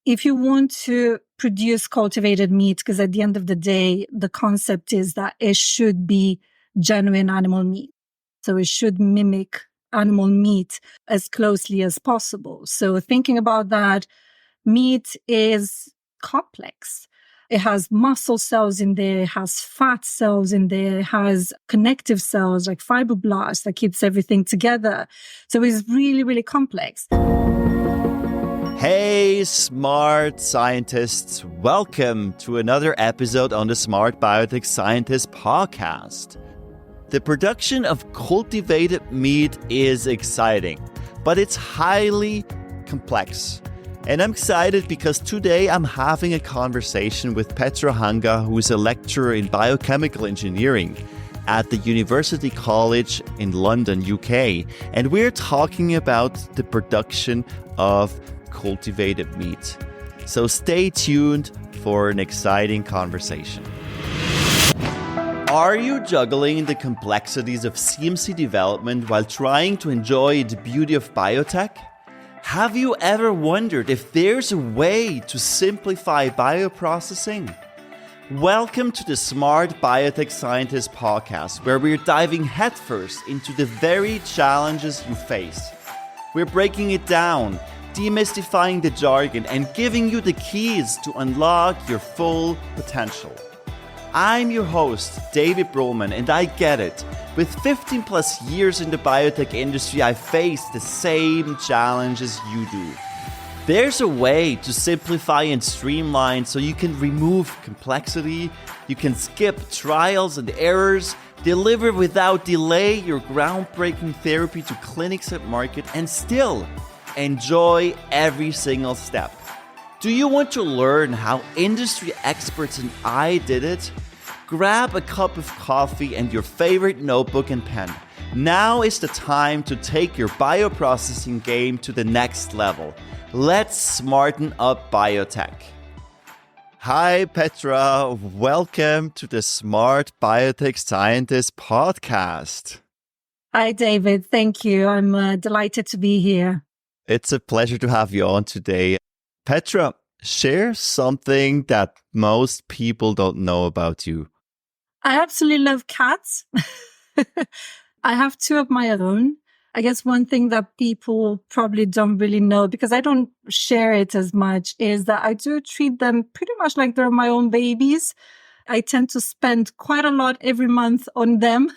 if you want to produce cultivated meat, because at the end of the day, the concept is that it should be genuine animal meat. So it should mimic animal meat as closely as possible. So thinking about that, meat is complex. It has muscle cells in there, it has fat cells in there, it has connective cells like fibroblasts that keeps everything together. So it's really, really complex. Hey, smart scientists. Welcome to another episode on the Smart Biotech Scientist podcast. The production of cultivated meat is exciting, but it's highly complex. And I'm excited because today I'm having a conversation with Petra Hanga, who is a lecturer in Biochemical Engineering at the University College in London, UK. And we're talking about the production of cultivated meat. So stay tuned for an exciting conversation. Are you juggling the complexities of CMC development while trying to enjoy the beauty of biotech? Have you ever wondered if there's a way to simplify bioprocessing? Welcome to the Smart Biotech Scientist podcast, where we're diving headfirst into the very challenges you face. We're breaking it down, demystifying the jargon, and giving you the keys to unlock your full potential. I'm your host, David Brohlman, and I get it. With 15 plus years in the biotech industry, I face the same challenges you do. There's a way to simplify and streamline so you can remove complexity, you can skip trials and errors, deliver without delay your groundbreaking therapy to clinics and market, and still enjoy every single step. Do you want to learn how industry experts and I did it? Grab a cup of coffee and your favorite notebook and pen. Now is the time to take your bioprocessing game to the next level. Let's smarten up biotech. Hi, Petra. Welcome to the Smart Biotech Scientist podcast. Hi, David. Thank you. I'm delighted to be here. It's a pleasure to have you on today. Petra, share something that most people don't know about you. I absolutely love cats. I have two of my own. I guess one thing that people probably don't really know, because I don't share it as much, is that I do treat them pretty much like they're my own babies. I tend to spend quite a lot every month on them,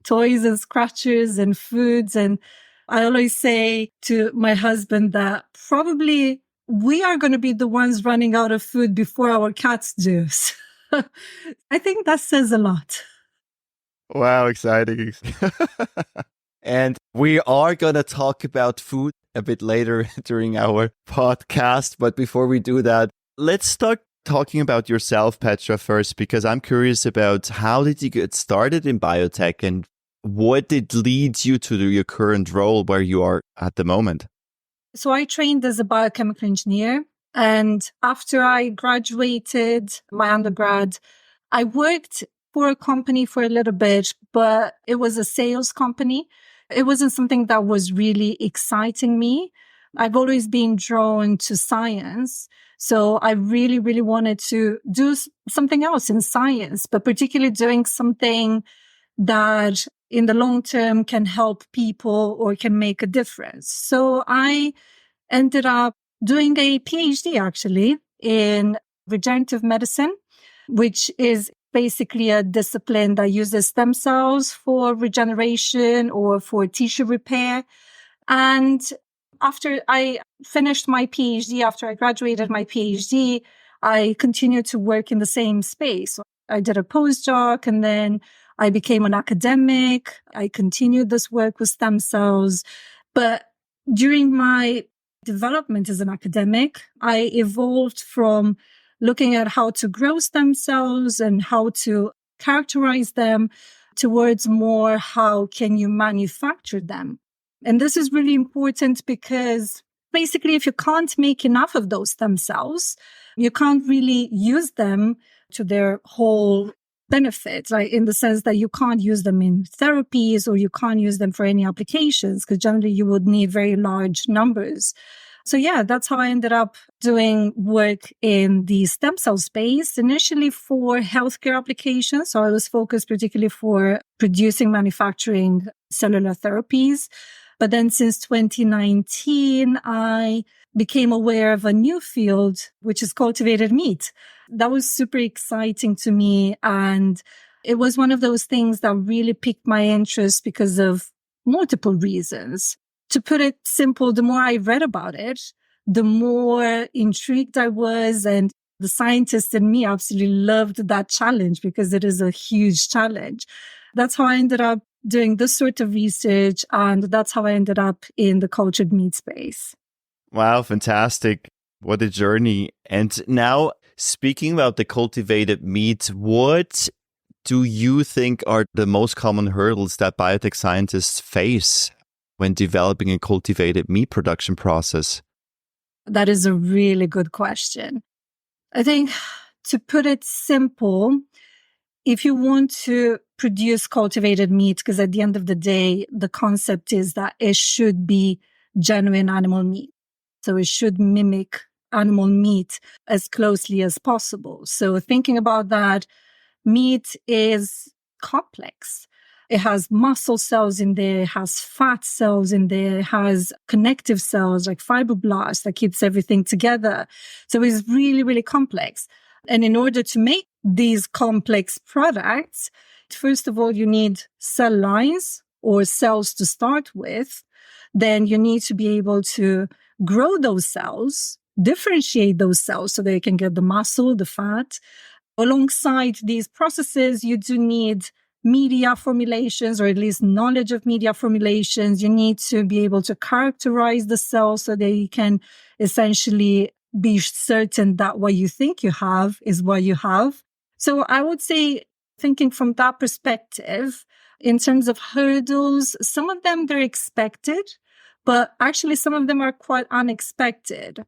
toys and scratchers and foods. And I always say to my husband that probably we are going to be the ones running out of food before our cats do. I think that says a lot. Wow, exciting. And we are going to talk about food a bit later during our podcast. But before we do that, let's start talking about yourself, Petra, first, because I'm curious about how did you get started in biotech and what did lead you to your current role where you are at the moment? So I trained as a biochemical engineer. And after I graduated my undergrad, I worked for a company for a little bit, but it was a sales company. It wasn't something that was really exciting me. I've always been drawn to science. So I really, really wanted to do something else in science, but particularly doing something that in the long term can help people or can make a difference. So I ended up doing a PhD actually in regenerative medicine, which is basically a discipline that uses stem cells for regeneration or for tissue repair. And after I finished my PhD, after I graduated my PhD, I continued to work in the same space. I did a postdoc and then I became an academic. I continued this work with stem cells. But during my development as an academic, I evolved from looking at how to grow stem cells and how to characterize them towards more how can you manufacture them. And this is really important because basically if you can't make enough of those stem cells, you can't really use them to their whole benefits, right? In the sense that you can't use them in therapies or you can't use them for any applications because generally you would need very large numbers. So yeah, that's how I ended up doing work in the stem cell space, initially for healthcare applications. So I was focused particularly for producing, manufacturing cellular therapies. But then since 2019, I became aware of a new field, which is cultivated meat. That was super exciting to me. And it was one of those things that really piqued my interest because of multiple reasons. To put it simple, the more I read about it, the more intrigued I was. And the scientist in me absolutely loved that challenge because it is a huge challenge. That's how I ended up doing this sort of research. And that's how I ended up in the cultured meat space. Wow, fantastic. What a journey. And now, speaking about the cultivated meat, what do you think are the most common hurdles that biotech scientists face when developing a cultivated meat production process? That is a really good question. I think, to put it simple, if you want to produce cultivated meat, because at the end of the day, the concept is that it should be genuine animal meat. So it should mimic animal meat as closely as possible. So thinking about that, meat is complex. It has muscle cells in there, it has fat cells in there, it has connective cells like fibroblasts that keeps everything together. So it's really, really complex. And in order to make these complex products, first of all, you need cell lines or cells to start with. Then you need to be able to grow those cells, differentiate those cells so they can get the muscle, the fat. Alongside these processes, you do need media formulations, or at least knowledge of media formulations. You need to be able to characterize the cells so that you can essentially be certain that what you think you have is what you have. So I would say, thinking from that perspective, in terms of hurdles, some of them they're expected, but actually some of them are quite unexpected.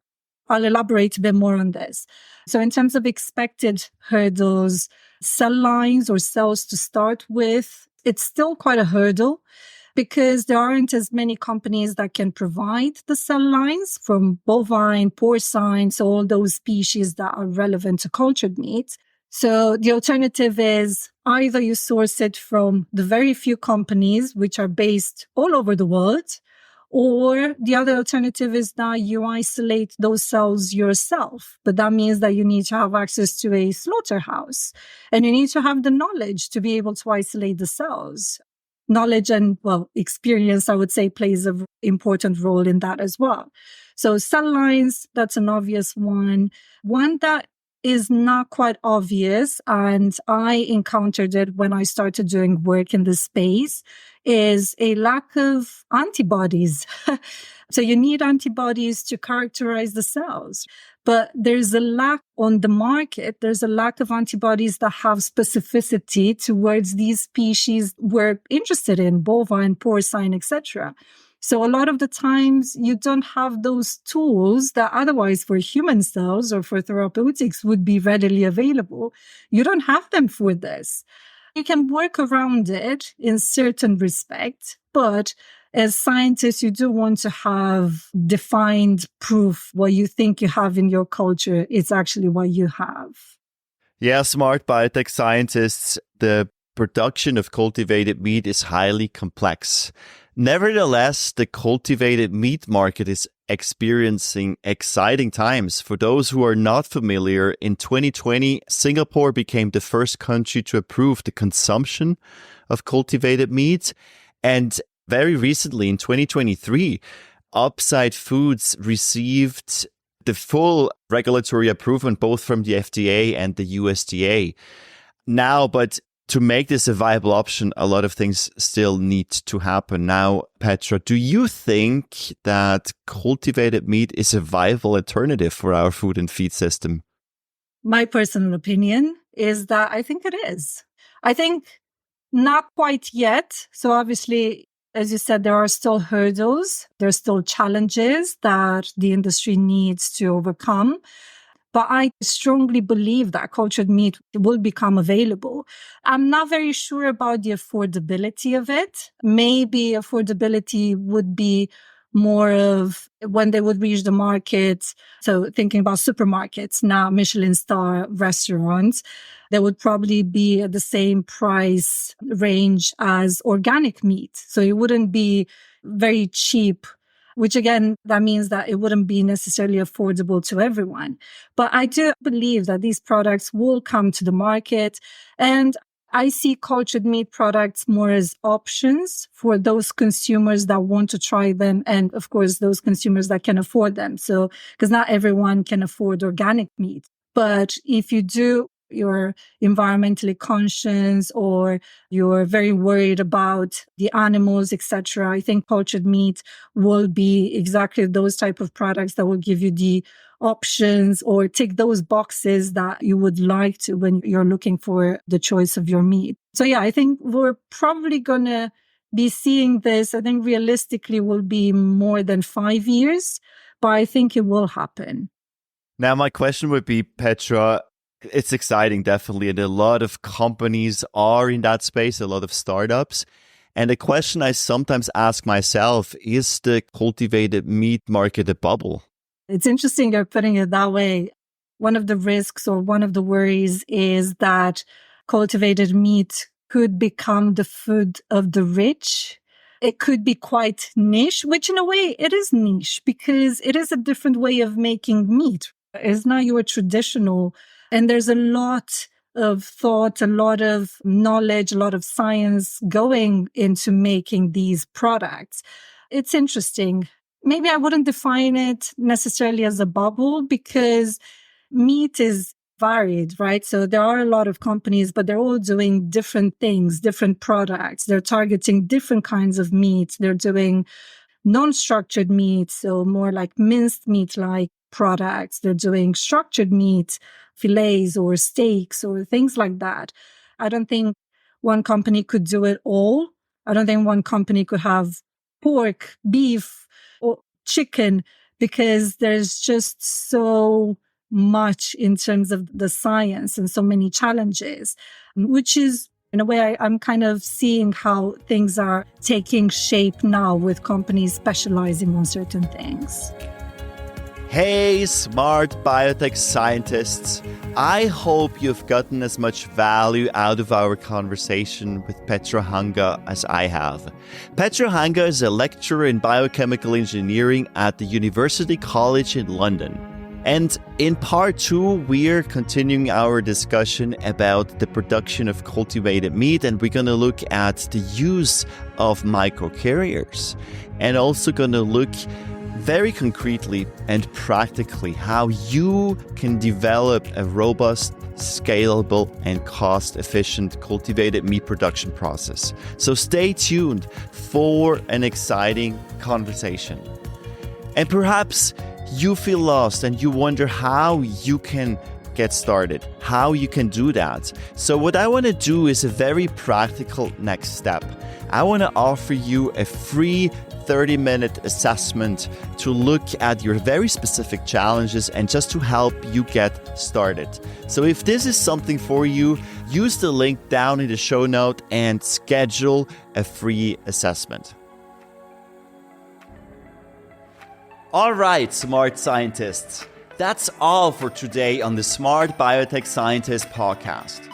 I'll elaborate a bit more on this. So in terms of expected hurdles, cell lines or cells to start with, it's still quite a hurdle because there aren't as many companies that can provide the cell lines from bovine, porcine, so all those species that are relevant to cultured meat. So the alternative is either you source it from the very few companies which are based all over the world, or the other alternative is that you isolate those cells yourself. But that means that you need to have access to a slaughterhouse and you need to have the knowledge to be able to isolate the cells. Knowledge and, experience, I would say, plays an important role in that as well. So cell lines, that's an obvious one. One that is not quite obvious, and I encountered it when I started doing work in this space, is a lack of antibodies. So you need antibodies to characterize the cells, but there's a lack on the market. There's a lack of antibodies that have specificity towards these species we're interested in, bovine, porcine, etc. So a lot of the times you don't have those tools that otherwise for human cells or for therapeutics would be readily available. You don't have them for this. You can work around it in certain respects, but as scientists, you do want to have defined proof what you think you have in your culture is actually what you have. Yeah, smart biotech scientists, the production of cultivated meat is highly complex. Nevertheless, the cultivated meat market is experiencing exciting times. For those who are not familiar, in 2020, Singapore became the first country to approve the consumption of cultivated meat. And very recently, in 2023, Upside Foods received the full regulatory approval both from the FDA and the USDA. Now, but to make this a viable option, a lot of things still need to happen. Now, Petra, do you think that cultivated meat is a viable alternative for our food and feed system? My personal opinion is that I think it is. I think not quite yet. So obviously, as you said, there are still hurdles. There are still challenges that the industry needs to overcome. But I strongly believe that cultured meat will become available. I'm not very sure about the affordability of it. Maybe affordability would be more of when they would reach the market. So thinking about supermarkets now, Michelin star restaurants, they would probably be at the same price range as organic meat. So it wouldn't be very cheap, which again, that means that it wouldn't be necessarily affordable to everyone. But I do believe that these products will come to the market, and I see cultured meat products more as options for those consumers that want to try them. And of course, those consumers that can afford them. So, because not everyone can afford organic meat. But if you do, you're environmentally conscious or you're very worried about the animals, etc., I think cultured meat will be exactly those type of products that will give you the options or tick those boxes that you would like to when you're looking for the choice of your meat. So yeah, I think we're probably going to be seeing this. I think realistically will be more than 5 years, but I think it will happen. Now, my question would be, Petra, it's exciting, definitely. And a lot of companies are in that space, a lot of startups. And the question I sometimes ask myself, is the cultivated meat market a bubble? It's interesting you're putting it that way. One of the risks or one of the worries is that cultivated meat could become the food of the rich. It could be quite niche, which in a way it is niche because it is a different way of making meat. It's not your traditional. And there's a lot of thought, a lot of knowledge, a lot of science going into making these products. It's interesting. Maybe I wouldn't define it necessarily as a bubble because meat is varied, right? So there are a lot of companies, but they're all doing different things, different products. They're targeting different kinds of meat. They're doing non-structured meat, so more like minced meat-like products. They're doing structured meat, fillets or steaks or things like that. I don't think one company could do it all. I don't think one company could have pork, beef, or chicken because there's just so much in terms of the science and so many challenges, which is in a way, I'm kind of seeing how things are taking shape now with companies specializing on certain things. Hey, smart biotech scientists. I hope you've gotten as much value out of our conversation with Petra Hanga as I have. Petra Hanga is a lecturer in biochemical engineering at the University College in London. And in part 2, we're continuing our discussion about the production of cultivated meat, and we're going to look at the use of microcarriers and also going to look very concretely and practically how you can develop a robust, scalable, and cost-efficient cultivated meat production process. So stay tuned for an exciting conversation. And perhaps you feel lost and you wonder how you can get started, how you can do that. So what I want to do is a very practical next step. I want to offer you a free 30-minute assessment to look at your very specific challenges and just to help you get started. So if this is something for you, use the link down in the show note and schedule a free assessment. All right, smart scientists. That's all for today on the Smart Biotech Scientist podcast.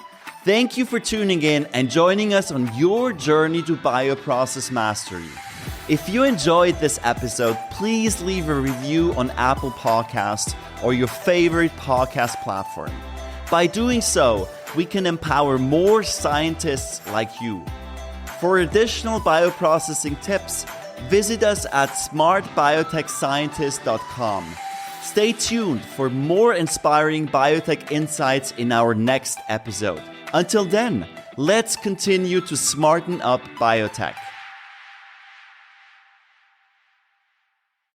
Thank you for tuning in and joining us on your journey to bioprocess mastery. If you enjoyed this episode, please leave a review on Apple Podcasts or your favorite podcast platform. By doing so, we can empower more scientists like you. For additional bioprocessing tips, visit us at smartbiotechscientist.com. Stay tuned for more inspiring biotech insights in our next episode. Until then, let's continue to smarten up biotech.